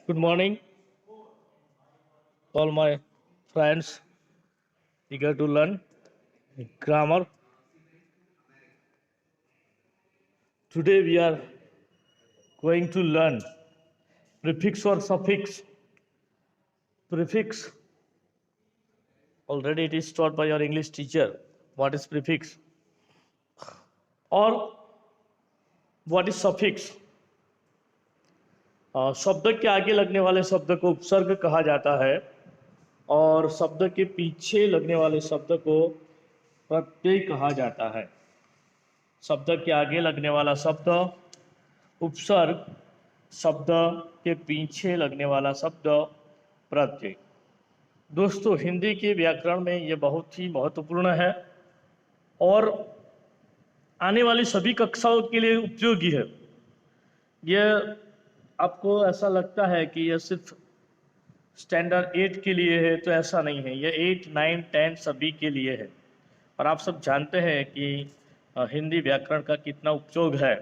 Good morning, all my friends eager to learn grammar. Today we are going to learn prefix or suffix. Prefix, already it is taught by your English teacher. What is prefix? Or what is suffix? शब्द के आगे लगने वाले शब्द को उपसर्ग कहा जाता है और शब्द के पीछे लगने वाले शब्द को प्रत्यय कहा जाता है। शब्द के आगे लगने वाला शब्द उपसर्ग, शब्द के पीछे लगने वाला शब्द प्रत्यय। दोस्तों, हिंदी के व्याकरण में ये बहुत ही महत्वपूर्ण है और आने वाली सभी कक्षाओं के लिए उपयोगी है। यह आपको ऐसा लगता है कि यह सिर्फ स्टैंडर्ड 8 के लिए है, तो ऐसा नहीं है। यह 8, 9, 10 सभी के लिए है और आप सब जानते हैं कि हिंदी व्याकरण का कितना उपयोग है।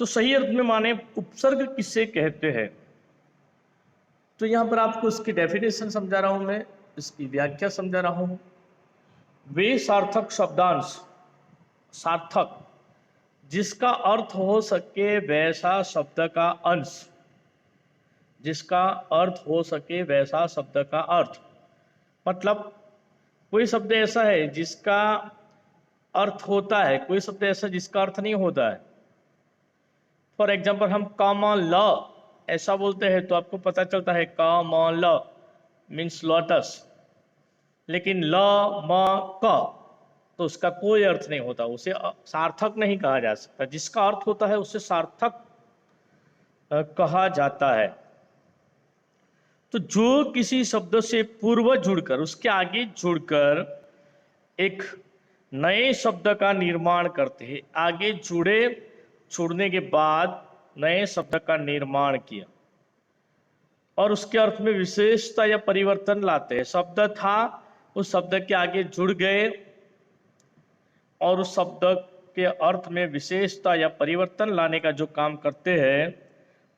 तो सही अर्थ में माने उपसर्ग किसे कहते हैं, तो यहाँ पर आपको इसकी डेफिनेशन समझा रहा हूँ, मैं इसकी व्याख्या समझा रहा हूँ। वे सार्थक शब्दांश, सार्थक जिसका अर्थ हो सके वैसा शब्द का अंश, जिसका अर्थ हो सके वैसा शब्द का अर्थ। मतलब कोई शब्द ऐसा है जिसका अर्थ होता है, कोई शब्द ऐसा जिसका अर्थ नहीं होता है। फॉर एग्जाम्पल हम कमल ऐसा बोलते हैं तो आपको पता चलता है कमल मीन्स लोटस, लेकिन ल म क तो उसका कोई अर्थ नहीं होता, उसे सार्थक नहीं कहा जा सकता। जिसका अर्थ होता है उसे सार्थक कहा जाता है। तो जो किसी शब्द से पूर्व जुड़कर, उसके आगे जुड़कर एक नए शब्द का निर्माण करते हैं, आगे जुड़ने के बाद नए शब्द का निर्माण किया और उसके अर्थ में विशेषता या परिवर्तन लाते हैं। शब्द था, उस शब्द के आगे जुड़ गए और उस शब्द के अर्थ में विशेषता या परिवर्तन लाने का जो काम करते हैं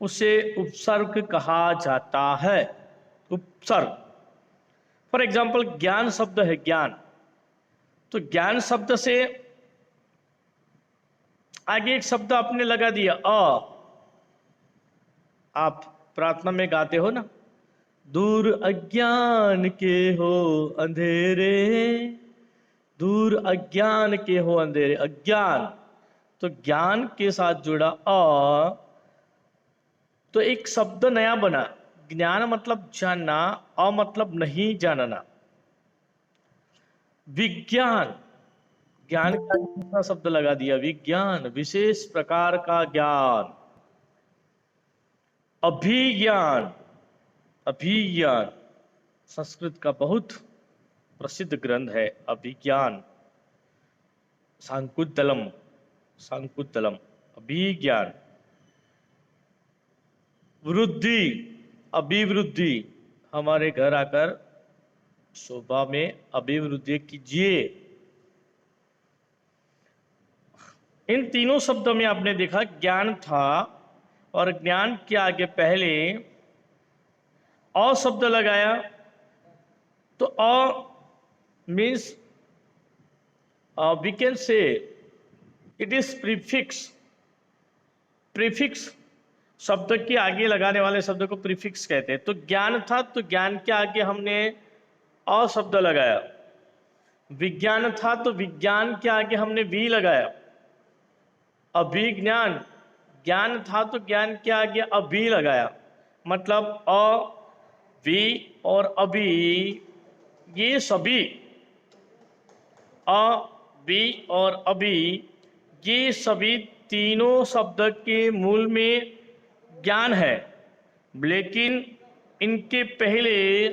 उसे उपसर्ग कहा जाता है। उपसर्ग। फॉर एग्जाम्पल ज्ञान शब्द है, ज्ञान, तो ज्ञान शब्द से आगे एक शब्द आपने लगा दिया आप प्रार्थना में गाते हो ना, दूर अज्ञान के हो अंधेरे, दूर अज्ञान के हो अंधेरे। अज्ञान, तो ज्ञान के साथ जुड़ा तो एक शब्द नया बना। ज्ञान मतलब जानना, मतलब नहीं जानना। विज्ञान, ज्ञान का दूसरा शब्द लगा दिया, विज्ञान, विशेष प्रकार का ज्ञान। अभिज्ञान, अभिज्ञान संस्कृत का बहुत प्रसिद्ध ग्रंथ है अभिज्ञान। शाकुंतलम, शाकुंतलम, अभिज्ञान। वृद्धि, अभिवृद्धि, हमारे घर आकर शोभा में अभिवृद्धि कीजिए। इन तीनों शब्दों में आपने देखा ज्ञान था और ज्ञान के आगे पहले अ शब्द लगाया, तो अ means we can say it is prefix. Prefix शब्द के आगे लगाने वाले शब्द को प्रीफिक्स कहते हैं। तो ज्ञान था, तो ज्ञान के आगे हमने अ शब्द लगाया। विज्ञान था तो विज्ञान के आगे हमने वी लगाया। अभिज्ञान, ज्ञान था तो ज्ञान के आगे अभी लगाया। मतलब वी और अभी, ये सभी वी और अभी, ये सभी तीनों शब्द के मूल में ज्ञान है, लेकिन इनके पहले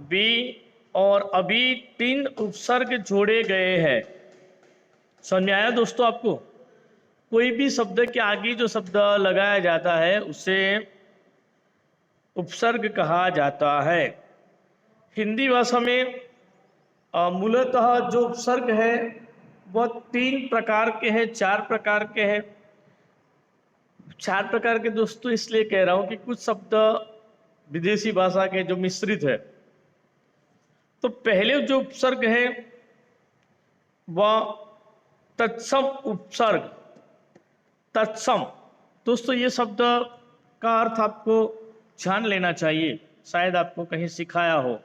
वी और अभी 3 उपसर्ग जोड़े गए हैं। समझ में आया दोस्तों आपको? कोई भी शब्द के आगे जो शब्द लगाया जाता है उसे उपसर्ग कहा जाता है। हिंदी भाषा में मूलतः जो उपसर्ग है वह 3 प्रकार के हैं, 4 प्रकार के हैं। 4 प्रकार के दोस्तों इसलिए कह रहा हूं कि कुछ शब्द विदेशी भाषा के जो मिश्रित है। तो पहले जो उपसर्ग है वह तत्सम उपसर्ग। तत्सम दोस्तों ये शब्द का अर्थ आपको जान लेना चाहिए, शायद आपको कहीं सिखाया हो।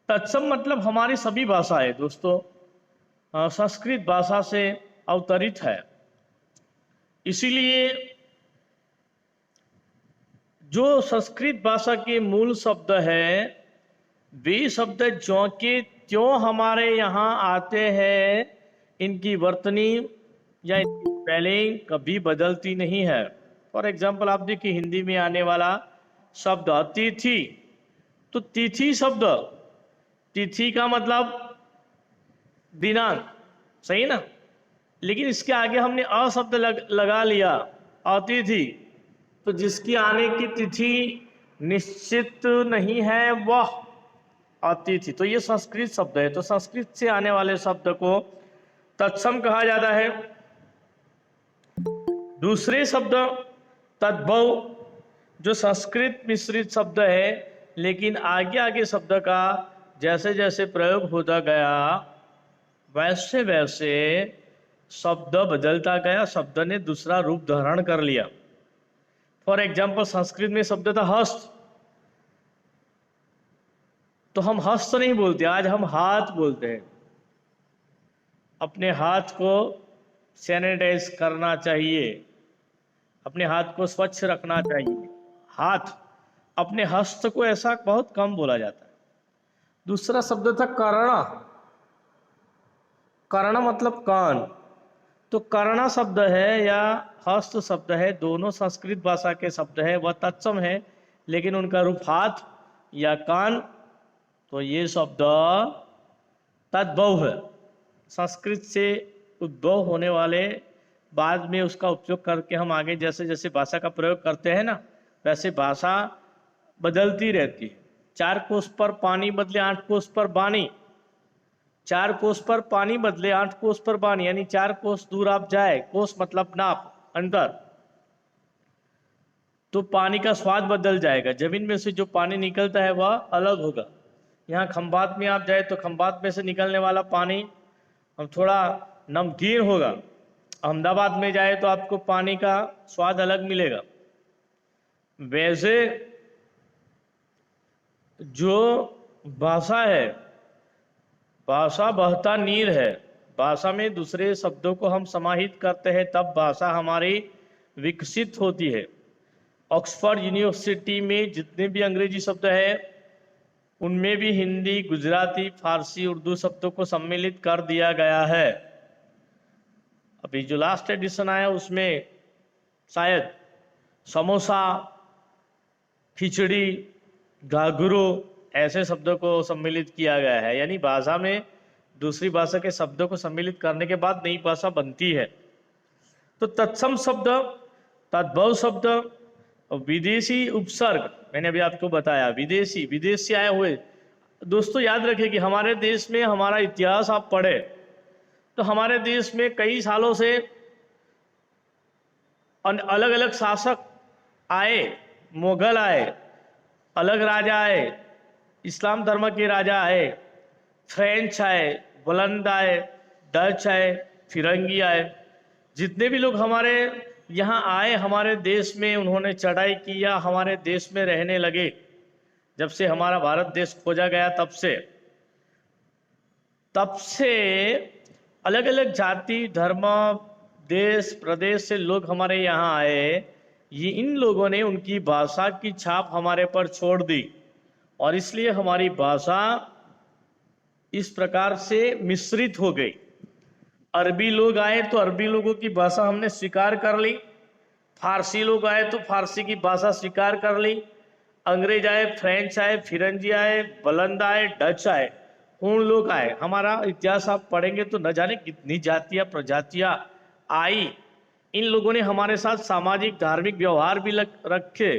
तत्सम मतलब हमारी सभी भाषाएं दोस्तों संस्कृत भाषा से अवतरित है। इसीलिए जो संस्कृत भाषा के मूल शब्द है वे शब्द ज्यों के त्यों हमारे यहाँ आते हैं, इनकी वर्तनी या इनकी स्पेलिंग कभी बदलती नहीं है। फॉर एग्जाम्पल आप देखिए हिंदी में आने वाला शब्द तिथि, तो तिथि शब्द, तिथि का मतलब दिनांक, सही ना, लेकिन इसके आगे हमने अ शब्द लगा लिया अतिथि, तो जिसकी आने की तिथि निश्चित नहीं है वह अतिथि। तो ये संस्कृत शब्द है, तो संस्कृत से आने वाले शब्द को तत्सम कहा जाता है। दूसरे शब्द तद्भव, जो संस्कृत मिश्रित शब्द है, लेकिन आगे आगे शब्द का जैसे जैसे प्रयोग होता गया वैसे वैसे शब्द बदलता गया, शब्द ने दूसरा रूप धारण कर लिया। फॉर एग्जाम्पल संस्कृत में शब्द था हस्त, तो हम हस्त नहीं बोलते, आज हम हाथ बोलते हैं। अपने हाथ को सैनिटाइज करना चाहिए, अपने हाथ को स्वच्छ रखना चाहिए। हाथ, अपने हस्त को ऐसा बहुत कम बोला जाता है। दूसरा शब्द था कर्ण। कर्ण मतलब कान, तो कर्ण शब्द है या हस्त शब्द है, दोनों संस्कृत भाषा के शब्द है, वह तत्सम है, लेकिन उनका रूप हाथ या कान, तो ये शब्द तद्भव है, संस्कृत से उद्भव होने वाले, बाद में उसका उपयोग करके हम आगे जैसे जैसे भाषा का प्रयोग करते हैं ना, वैसे भाषा बदलती रहती है। 4 कोस पर पानी बदले 8 कोस पर बानी, 4 कोस पर पानी बदले 8 कोस पर बानी, यानी 4 कोस दूर आप जाए, कोस मतलब नाप, अंतर, तो पानी का स्वाद बदल जाएगा। जमीन में से जो पानी निकलता है वह अलग होगा। यहाँ खंबात में आप जाए तो खंबात में से निकलने वाला पानी हम थोड़ा नमकीन होगा। अहमदाबाद में जाए तो आपको पानी का स्वाद अलग मिलेगा। वैसे जो भाषा है, भाषा बहता नीर है, भाषा में दूसरे शब्दों को हम समाहित करते हैं तब भाषा हमारी विकसित होती है। ऑक्सफोर्ड यूनिवर्सिटी में जितने भी अंग्रेजी शब्द हैं उनमें भी हिंदी, गुजराती, फारसी, उर्दू शब्दों को सम्मिलित कर दिया गया है। अभी जो लास्ट एडिशन आया उसमें शायद समोसा, खिचड़ी, घाघरू ऐसे शब्दों को सम्मिलित किया गया है, यानी भाषा में दूसरी भाषा के शब्दों को सम्मिलित करने के बाद नई भाषा बनती है। तो तत्सम शब्द, तद्भव शब्द, विदेशी उपसर्ग, मैंने अभी आपको बताया, विदेशी, विदेश से आए हुए। दोस्तों याद रखें कि हमारे देश में, हमारा इतिहास आप पढ़े तो हमारे देश में कई सालों से अलग अलग शासक आए, मुगल आए, अलग राजा आए, इस्लाम धर्म के राजा आए, फ्रेंच आए, बुलंद आए, डच आए, फिरंगी आए, जितने भी लोग हमारे यहाँ आए हमारे देश में, उन्होंने चढ़ाई किया, हमारे देश में रहने लगे। जब से हमारा भारत देश खोजा गया तब से अलग अलग जाति, धर्म, देश, प्रदेश से लोग हमारे यहाँ आए। ये इन लोगों ने उनकी भाषा की छाप हमारे पर छोड़ दी और इसलिए हमारी भाषा इस प्रकार से मिश्रित हो गई। अरबी लोग आए तो अरबी लोगों की भाषा हमने स्वीकार कर ली, फारसी लोग आए तो फारसी की भाषा स्वीकार कर ली, अंग्रेज आए, फ्रेंच आए, फिरंगी आए, बुलंद आए, डच आए, उन लोग आए। हमारा इतिहास आप पढ़ेंगे तो न जाने कितनी जातियां, प्रजातियां आई। इन लोगों ने हमारे साथ सामाजिक, धार्मिक व्यवहार भी रखे।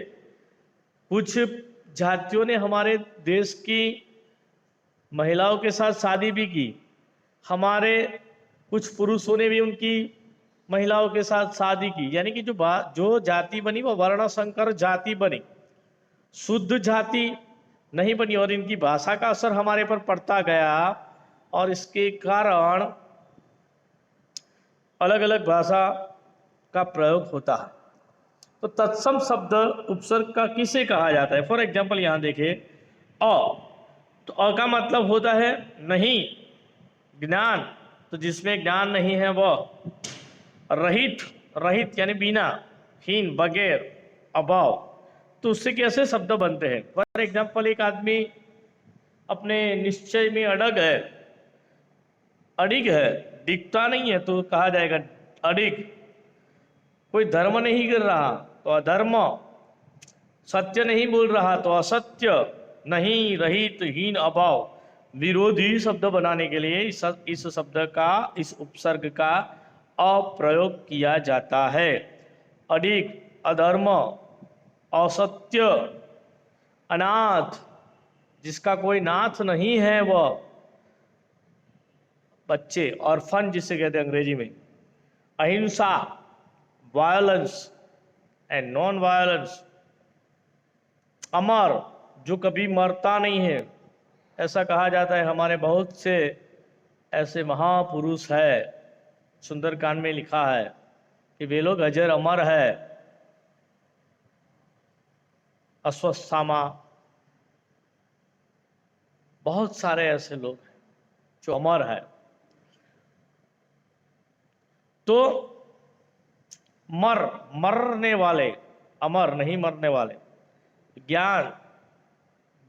कुछ जातियों ने हमारे देश की महिलाओं के साथ शादी भी की, हमारे कुछ पुरुषों ने भी उनकी महिलाओं के साथ शादी की, यानी कि जो जाति बनी वो वर्ण संकर जाति बनी, शुद्ध जाति नहीं बनी, और इनकी भाषा का असर हमारे पर पड़ता गया और इसके कारण अलग अलग भाषा का प्रयोग होता है। तो तत्सम शब्द उपसर्ग का किसे कहा जाता है? फॉर एग्जाम्पल यहां देखिए अ, तो अ का मतलब होता है नहीं, ज्ञान, तो जिसमें ज्ञान नहीं है वह। रहित, रहित यानी बिना, हीन, बगैर, अभाव, तो उससे कैसे शब्द बनते हैं? फॉर एग्जाम्पल एक आदमी अपने निश्चय में अड़ग है, अड़िग है, दिखता नहीं है तो कहा जाएगा अड़िग। कोई धर्म नहीं कर रहा तो अधर्म, सत्य नहीं बोल रहा तो असत्य, नहीं, रहित, हीन, अभाव, विरोधी शब्द बनाने के लिए इस शब्द का, इस उपसर्ग का अप्रयोग किया जाता है। अडिग, अधर्म, असत्य, अनाथ, जिसका कोई नाथ नहीं है वह, बच्चे, ऑर्फन जिसे कहते हैं अंग्रेजी में, अहिंसा, वायलेंस एंड नॉन वायलेंस, अमर, जो कभी मरता नहीं है। ऐसा कहा जाता है, हमारे बहुत से ऐसे महापुरुष है, सुंदरकांड में लिखा है कि वे लोग अजर अमर है। अश्वत्थामा, बहुत सारे ऐसे लोग हैं जो अमर है। तो मरने वाले, अमर नहीं मरने वाले। ज्ञान,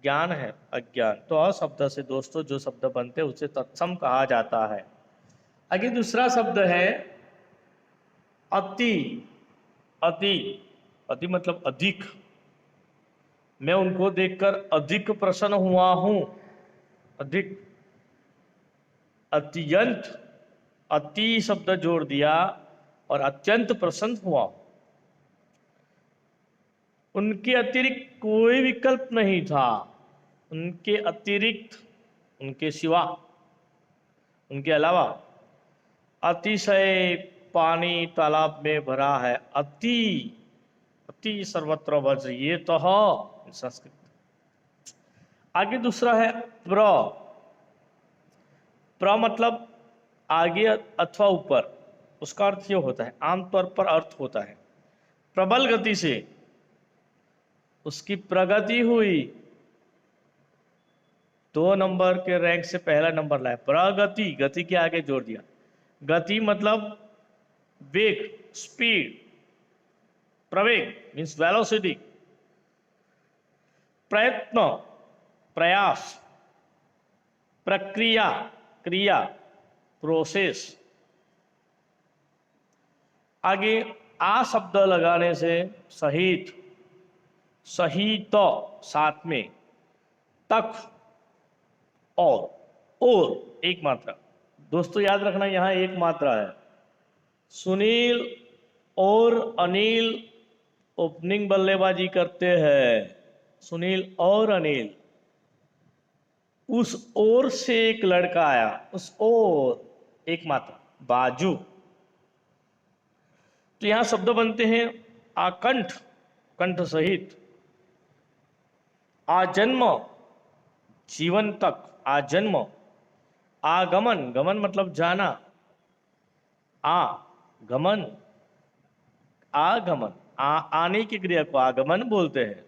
ज्ञान है, अज्ञान। तो अ शब्द से दोस्तों जो शब्द बनते हैं उसे तत्सम कहा जाता है। आगे दूसरा शब्द है अति। अति, अति मतलब अधिक। मैं उनको देखकर अधिक प्रसन्न हुआ हूं। अधिक, अत्यंत, अति शब्द जोड़ दिया और अत्यंत प्रसन्न हुआ। उनके अतिरिक्त कोई विकल्प नहीं था, उनके अतिरिक्त, उनके सिवा, उनके अलावा। अतिशय पानी तालाब में भरा है। अति, अति सर्वत्र वज्र, ये तो है संस्कृत। आगे दूसरा है प्र। प्र मतलब आगे अथवा ऊपर, उसका अर्थ ये होता है, आमतौर पर अर्थ होता है प्रबल गति से उसकी प्रगति हुई। 2 नंबर के रैंक से पहला नंबर लाया, प्रगति, गति के आगे जोड़ दिया। गति मतलब वेग, स्पीड, प्रवेग मीन्स वेलोसिटी। प्रयत्न, प्रयास, प्रक्रिया, क्रिया, प्रोसेस। आगे आ शब्द लगाने से सहित, सहित साथ में, तक, और एक मात्रा। दोस्तों याद रखना यहां एक मात्रा है। सुनील और अनिल ओपनिंग बल्लेबाजी करते हैं। सुनील और अनिल, उस ओर से एक लड़का आया, उस ओर, एक मात्रा, बाजू। तो यहां शब्द बनते हैं आकंठ, कंठ सहित, आजन्म, जीवन तक, आजन्म, आगमन, गमन मतलब जाना, आगमन, आगमन, आने की क्रिया को आगमन बोलते हैं,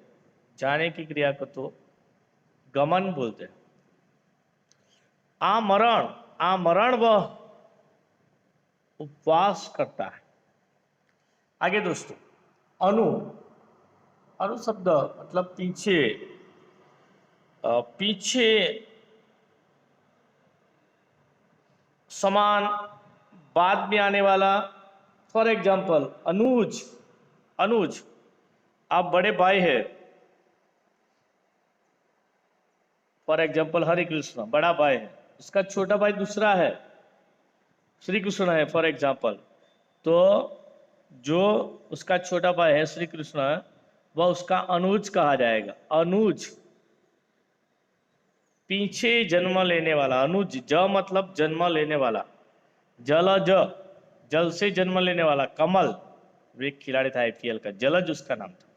जाने की क्रिया को तो गमन बोलते हैं। आमरण, आमरण वह उपवास करता है। आगे दोस्तों अनु। अनु शब्द मतलब पीछे, पीछे समान, बाद में आने वाला। फॉर एग्जाम्पल अनुज, अनुज, आप बड़े भाई है। फॉर एग्जाम्पल हरे कृष्ण, बड़ा भाई है, उसका छोटा भाई दूसरा है, श्री कृष्ण है फॉर एग्जाम्पल। तो जो उसका छोटा भाई है श्री कृष्ण, वह उसका अनुज कहा जाएगा, अनुज। पीछे जन्म लेने वाला। अनुज, ज मतलब जन्म लेने वाला। जलज, जल से जन्म लेने वाला। कमल, एक खिलाड़ी था आईपीएल का, जलज उसका नाम था,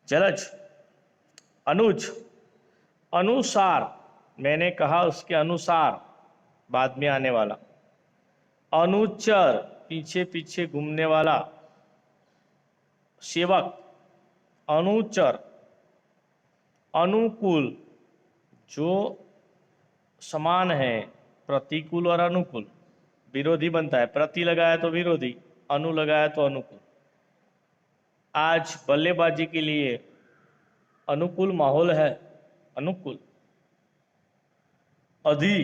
जलज। अनुज, अनुसार, मैंने कहा उसके अनुसार, बाद में आने वाला। अनुचर, पीछे पीछे घूमने वाला सेवक, अनुचर। अनुकूल, जो समान है, प्रतिकूल और अनुकूल, विरोधी बनता है। प्रति लगाया तो विरोधी, अनु लगाया तो अनुकूल। आज बल्लेबाजी के लिए अनुकूल माहौल है, अनुकूल। अधि,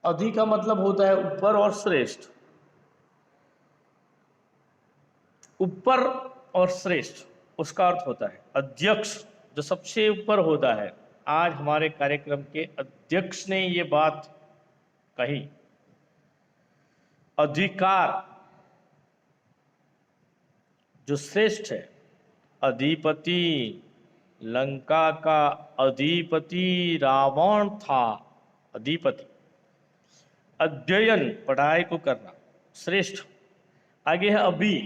अधि का मतलब होता है ऊपर और श्रेष्ठ, ऊपर और श्रेष्ठ उसका अर्थ होता है। अध्यक्ष, जो सबसे ऊपर होता है। आज हमारे कार्यक्रम के अध्यक्ष ने ये बात कही। अधिकार, जो श्रेष्ठ है। अधिपति, लंका का अधिपति रावण था, अधिपति। अध्ययन, पढ़ाई को करना, श्रेष्ठ। आगे है अभी।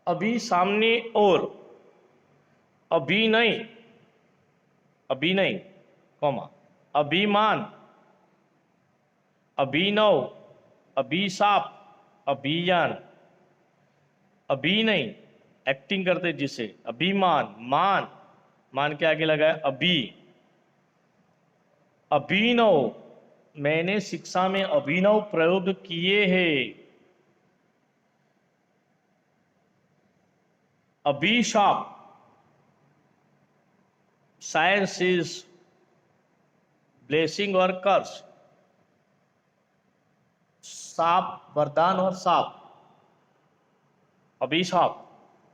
अभी सामने और, अभी नहीं, अभी नहीं, कॉमा, अभिमान, अभिनव, अभिशाप, अभियान। अभी नहीं, एक्टिंग करते जिसे, अभिमान, मान, मान के आगे लगा है अभी। अभिनव, मैंने शिक्षा में अभिनव प्रयोग किए हैं। अभिशाप, साइंस इज ब्लेसिंग और कर्स। साप, वरदान और साप, अभिशाप।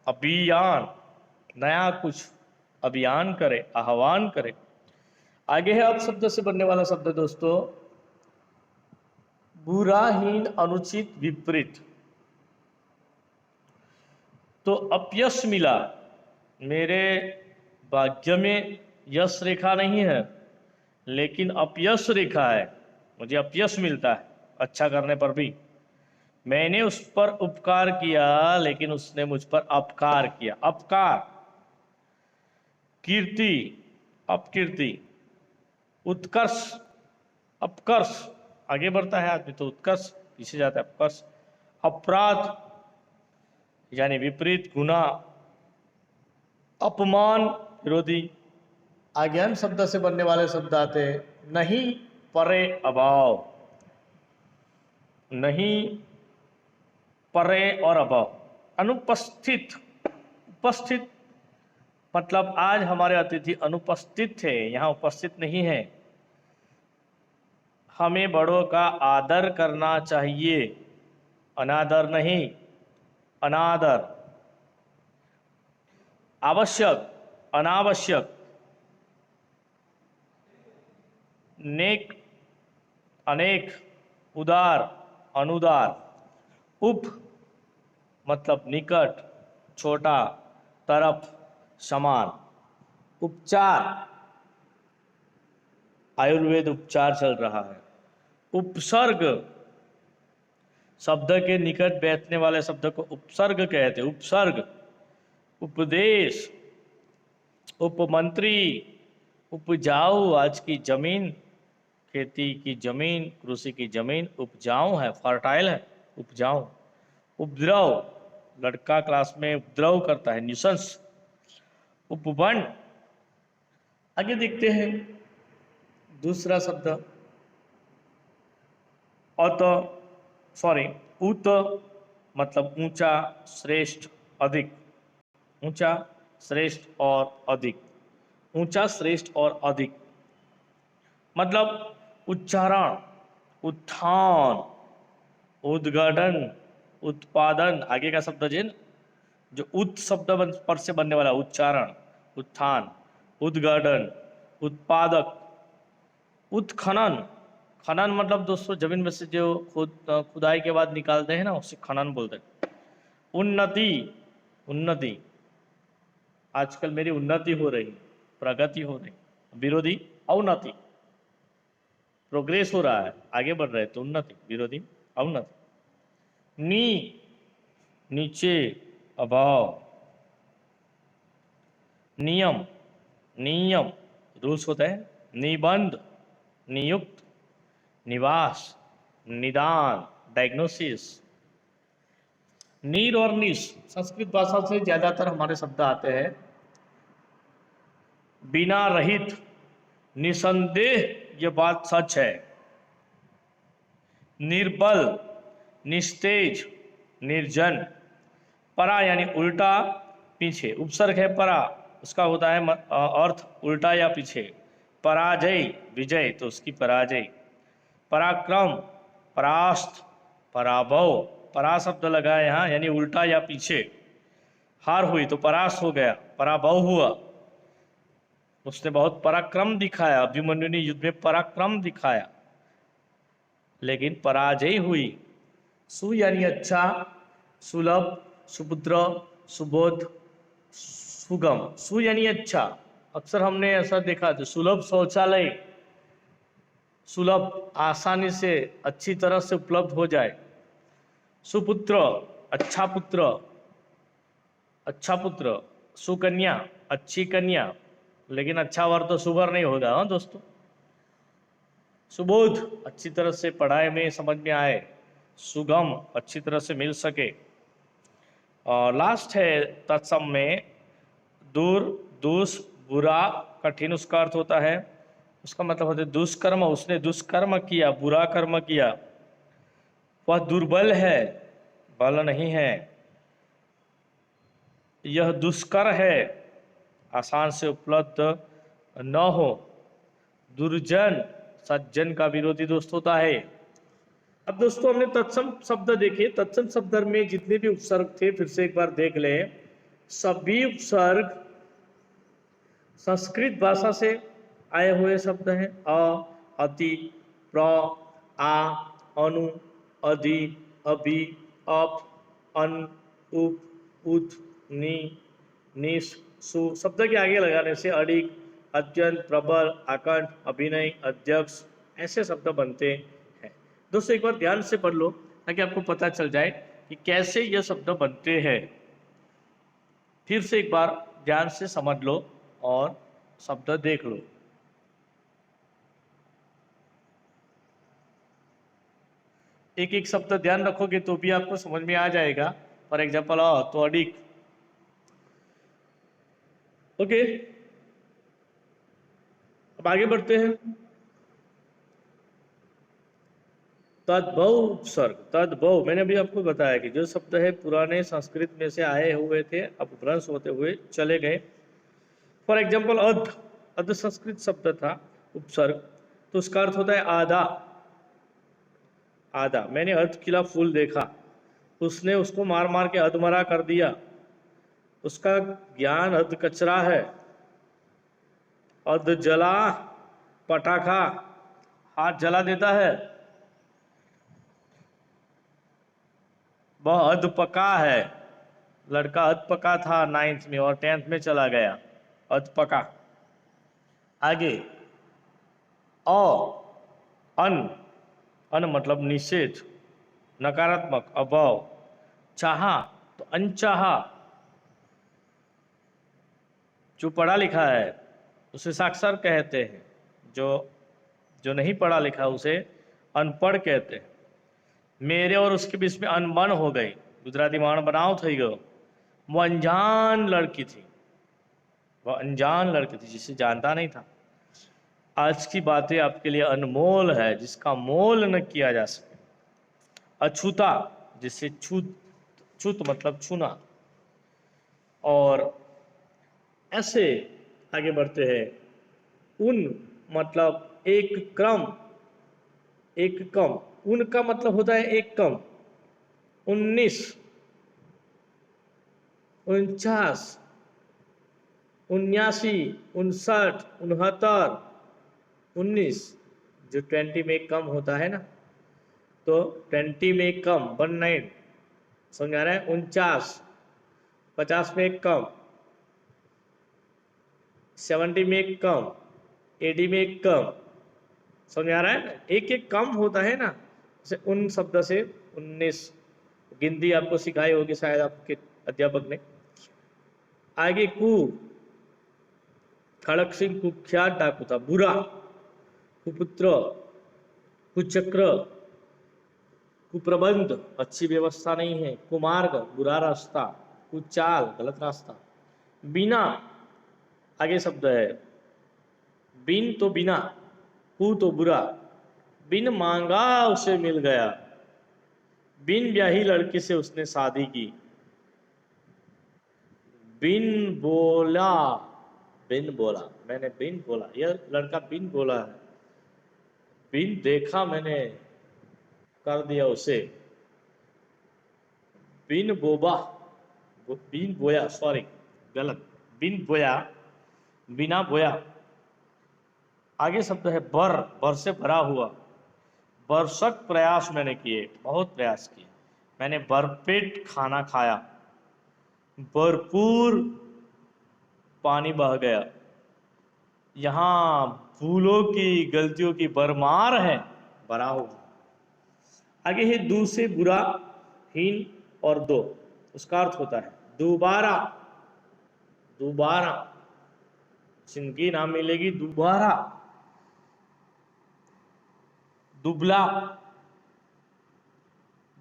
अभियान, नया कुछ अभियान करे, आह्वान करे। आगे है अपशब्द से बनने वाला शब्द दोस्तों, बुरा, हीन, अनुचित, विपरीत। तो अपयश मिला, मेरे भाग्य में यश रेखा नहीं है, लेकिन अपयश रेखा है, मुझे अपयश मिलता है अच्छा करने पर भी। मैंने उस पर उपकार किया, लेकिन उसने मुझ पर अपकार किया। अपकार। कीर्ति, अपकीर्ति। उत्कर्ष, अपकर्ष, आगे बढ़ता है आदमी तो उत्कर्ष, पीछे जाता है अपकर्ष। अपराध, यानी विपरीत, गुना। अपमान, विरोधी। आज्ञान शब्द से बनने वाले शब्द आते हैं, नहीं, परे, अभाव। नहीं, परे और अभाव। अनुपस्थित, उपस्थित मतलब आज हमारे अतिथि अनुपस्थित थे, यहाँ उपस्थित नहीं है। हमें बड़ों का आदर करना चाहिए, अनादर नहीं, अनादर। आवश्यक, अनावश्यक। नेक, अनेक। उदार, अनुदार। उप मतलब निकट, छोटा, तरफ, समान। उपचार, आयुर्वेद उपचार चल रहा है। उपसर्ग, शब्द के निकट बैठने वाले शब्द को उपसर्ग कहते हैं, उपसर्ग। उपदेश, उपमंत्री। उपजाऊ, आज की जमीन, खेती की जमीन, कृषि की जमीन उपजाऊ है, फर्टाइल है, उपजाऊ। उपद्रव, लड़का क्लास में उपद्रव करता है, न्यूसेंस। उपवन। आगे देखते हैं दूसरा शब्द, अत, सॉरी, उत मतलब ऊंचा, श्रेष्ठ, अधिक। ऊंचा, श्रेष्ठ और अधिक। ऊंचा, श्रेष्ठ और अधिक मतलब उच्चारण, उत्थान, उद्घाटन, उत्पादन। आगे का शब्द जिन जो उत शब्द पर से बनने वाला, उच्चारण, उत्थान, उद्घाटन, उत्पादक। उत्खनन, खनन मतलब दोस्तों जमीन में से जो खुदाई के बाद निकालते हैं ना, उसे खनन बोलते हैं। उन्नति, उन्नति। आजकल मेरी उन्नति हो रही, प्रगति हो रही। विरोधी अवनति, प्रोग्रेस हो रहा है, आगे बढ़ रहे तो उन्नति, विरोधी अवनति। नी नीचे, अभाव। नियम नियम रूल्स होता है। निबंध नियुक्त, निवास, निदान डायग्नोसिस। नीर और निश संस्कृत भाषा से ज्यादातर हमारे शब्द आते हैं। बिना रहित, निसंदेह ये बात सच है। निर्बल, निस्तेज, निर्जन। परा यानी उल्टा, पीछे। उपसर्ग है परा, उसका होता है अर्थ उल्टा या पीछे। पराजय विजय, तो उसकी पराजय। पराक्रम, परास्त, पराभव। परा शब्द लगा है यहाँ, यानी उल्टा या पीछे। हार हुई तो परास्त हो गया, पराभव हुआ। उसने बहुत पराक्रम दिखाया, अभिमन्यु ने युद्ध में पराक्रम दिखाया, लेकिन पराजय हुई। सु यानी अच्छा, सुलभ, सुपुत्र, सुबोध, सुगम। सु यानी अच्छा, अक्सर हमने ऐसा देखा था। सुलभ शौचालय, सुलभ आसानी से अच्छी तरह से उपलब्ध हो जाए। सुपुत्र अच्छा पुत्र, अच्छा पुत्र। सुकन्या अच्छी कन्या, लेकिन अच्छा वर तो सुवर नहीं होगा। हाँ दोस्तों। सुबोध अच्छी तरह से पढ़ाई में समझ में आए। सुगम अच्छी तरह से मिल सके। और लास्ट है तत्सम में दूर, दुष, बुरा, कठिन, उसका अर्थ होता है, उसका मतलब होता है दुष्कर्म। उसने दुष्कर्म किया, बुरा कर्म किया। वह दुर्बल है, बल नहीं है। यह दुष्कर है, आसान से उपलब्ध न हो। दुर्जन सज्जन का विरोधी दोस्त होता है। अब दोस्तों हमने तत्सम शब्द देखे। तत्सम शब्द में जितने भी उपसर्ग थे फिर से एक बार देख लें। सभी उपसर्ग संस्कृत भाषा से आए हुए शब्द हैं। अ, अति, प्र, आ, अनु, अधि, अभि, अप, अन, उप, उत, नि, निश, सु शब्द के आगे लगाने से अडिग, अत्यंत, प्रबल, आकंठ, अभिनय, अध्यक्ष ऐसे शब्द बनते हैं। दोस्तों एक बार ध्यान से पढ़ लो ताकि आपको पता चल जाए कि कैसे यह शब्द बनते हैं। फिर से एक बार ध्यान से समझ लो और शब्द देख लो। एक एक शब्द ध्यान रखोगे तो भी आपको समझ में आ जाएगा। फॉर एग्जाम्पल तो अडिक। ओके, अब आगे बढ़ते हैं। तद्भव उपसर्ग। तद्भव मैंने अभी आपको बताया कि जो शब्द है पुराने संस्कृत में से आए हुए थे, अब अपभ्रंश होते हुए चले गए। फॉर एग्जाम्पल अध, अध संस्कृत शब्द था उपसर्ग, तो उसका अर्थ होता है आधा। आधा। मैंने अर्ध खिला फूल देखा, उसने उसको मार मार के अधमरा कर दिया। उसका ज्ञान अध कचरा है। अध जला, पटाखा हाथ जला देता है। वह अध पका है। लड़का अध पका था 9th में और 10th में चला गया। अध पका। आगे अ, अन, अन मतलब निषेध, नकारात्मक, अभाव। चाहा तो अनचाहा। जो पढ़ा लिखा है उसे साक्षर कहते हैं, जो जो नहीं पढ़ा लिखा उसे अनपढ़ कहते हैं। मेरे और उसके बीच में अनबन हो गई, गुजराती में अणबनाव થઈ ગયો। वो अनजान लड़की थी, वह अनजान लड़की थी जिसे जानता नहीं था। आज की बातें आपके लिए अनमोल है, जिसका मोल न किया जा सके। अछूता, जिससे छूत, छूत मतलब छूना। और ऐसे आगे बढ़ते हैं। उन मतलब एक क्रम, एक कम। उन का मतलब होता है एक कम। 19, 49, 79, 59, 69, 19। जो 20 में कम होता है ना, तो 20 में कम 19 समझ आ रहा है। 49, 50 में कम। 70 में कम, 80 में कम, समझ आ रहा है ना? एक एक कम होता है ना, जैसे उन शब्द से 19 गिनती आपको सिखाई होगी शायद आपके अध्यापक ने। आगे कु, खड़क सिंह कुख्यात डाकू था। बुरा, कुपुत्र, कुचक्र, कुप्रबंध, अच्छी व्यवस्था नहीं है। कुमार्ग, बुरा रास्ता। कुचाल, गलत रास्ता। बिना, आगे शब्द है बिन तो बिना, कु तो बुरा। बिन मांगा उसे मिल गया, बिन ब्याही लड़की से उसने शादी की। बिन बोला, बिन बोला, मैंने बिन बोला, यह लड़का बिन बोला है। बिन देखा मैंने कर दिया उसे। बिन बोबा, बिन बोया, सॉरी गलत, बिन बोया, बिना बोया। आगे शब्द है बर, बर से भरा हुआ। बरसक प्रयास मैंने किए, बहुत प्रयास किए। मैंने भरपेट खाना खाया। भरपूर पानी बह गया। यहाँ भूलों की, गलतियों की भरमार है, भरा हुआ। आगे है दू से बुरा, हीन और दो, उसका अर्थ होता है दोबारा, दोबारा, जिंदगी ना मिलेगी दोबारा। दुबला,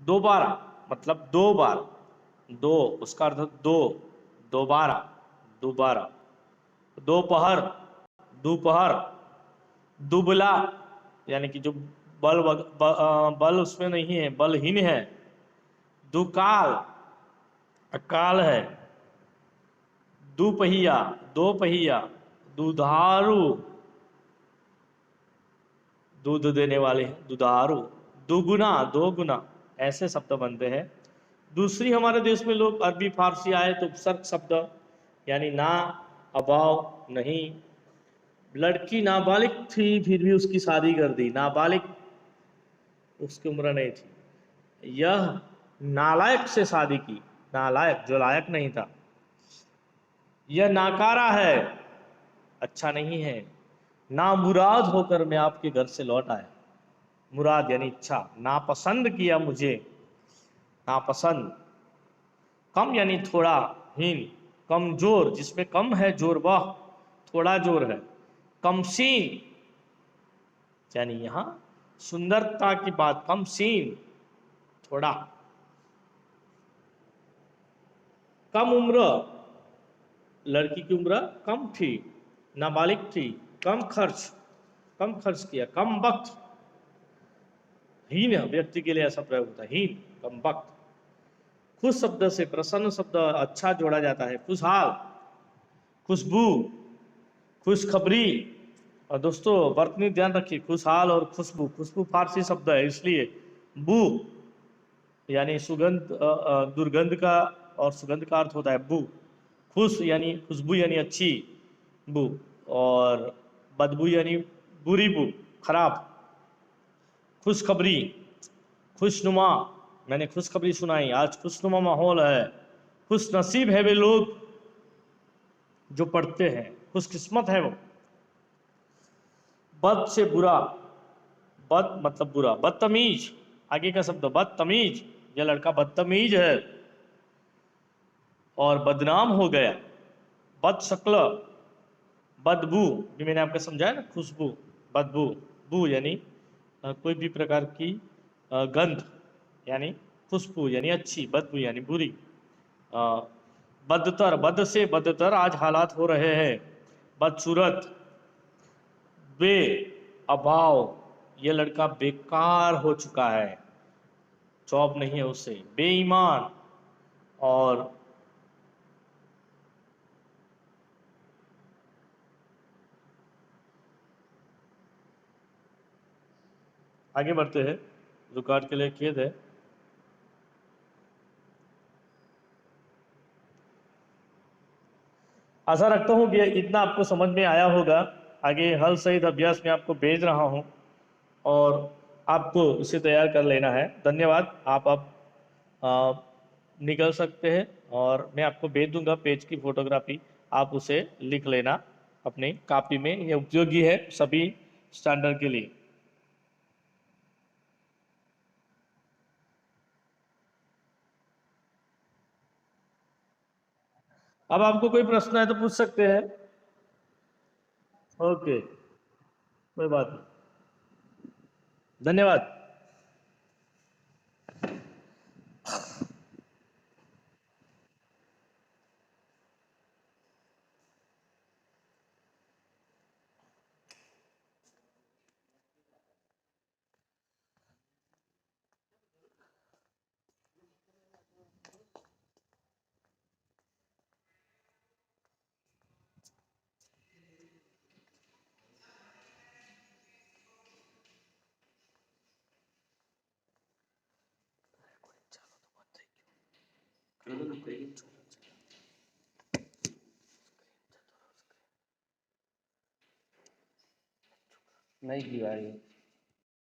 दोबारा मतलब दो बार, दो उसका अर्थ दो, दोबारा, दोबारा। दोपहर, दोपहर। दुबला यानी कि जो बल उसमें नहीं है, बलहीन है। दुकाल, अकाल है। दुपहिया, दो पहिया। दुधारू, दूध देने वाले, दुधारू। दुगुना, दो गुना, ऐसे शब्द बनते हैं। दूसरी, हमारे देश में लोग अरबी फारसी आए तो उपसर्ग शब्द, यानी ना, अभाव, नहीं। लड़की नाबालिग थी फिर भी उसकी शादी कर दी। नाबालिग, उसकी उम्र नहीं थी। यह नालायक से शादी की, नालायक जो लायक नहीं था। यह नाकारा है, अच्छा नहीं है। नामुराद होकर मैं आपके घर से लौट आया। मुराद यानी इच्छा। नापसंद किया मुझे, नापसंद। कम यानी थोड़ा, हीन। कमजोर, जिसमें कम है जोर, वह थोड़ा जोर है। कमसीन यानी यहां सुंदरता की बात, कमसीन, थोड़ा। कम उम्र, लड़की की उम्र कम थी, नाबालिग थी। कम खर्च, कम खर्च किया। कम वक्त, हीन व्यक्ति के लिए ऐसा प्रयोग होता है, हीन, कम वक्त। खुश शब्द से प्रसन्न शब्द अच्छा जोड़ा जाता है। खुशहाल, खुशबू, खुशखबरी। और दोस्तों वर्तनी ध्यान रखिए, खुशहाल और खुशबू, खुशबू फारसी शब्द है, इसलिए बू यानी सुगंध, दुर्गंध का, और सुगंध का अर्थ होता है बू। खुश यानी खुशबू यानी अच्छी बू, और बदबू यानी बुरी बू, खराब। खुशखबरी, खुशनुमा, मैंने खुशखबरी सुनाई, आज खुशनुमा माहौल है। खुश नसीब है वे लोग जो पढ़ते हैं, खुशकिस्मत है वो। बद से बुरा, बद मतलब बुरा। बदतमीज, आगे का शब्द बदतमीज, यह लड़का बदतमीज है और बदनाम हो गया। बदशक्ल, बदबू, भी मैंने आपको समझाया ना, खुशबू, बदबू। बू यानी कोई भी प्रकार की गंध, यानी खुशबू यानी अच्छी, बदबू यानी बुरी। बदतर, बद से बदतर आज हालात हो रहे हैं। बदसूरत, बे अभाव, ये लड़का बेकार हो चुका है, जॉब नहीं है उसे। बेईमान, और आगे बढ़ते हैं, रुकावट के लिए खेद है। आशा रखता हूँ कि इतना आपको समझ में आया होगा। आगे हल सहित अभ्यास में आपको भेज रहा हूँ और आपको उसे तैयार कर लेना है। धन्यवाद। आप अब निकल सकते हैं और मैं आपको भेज दूंगा पेज की फोटोग्राफी, आप उसे लिख लेना। अपनी कॉपी में, ये उपयोगी है सभी स्टैंडर्ड के लिए। अब आपको कोई प्रश्न है तो पूछ सकते हैं। ओके, कोई बात नहीं, धन्यवाद। नहीं की भाई।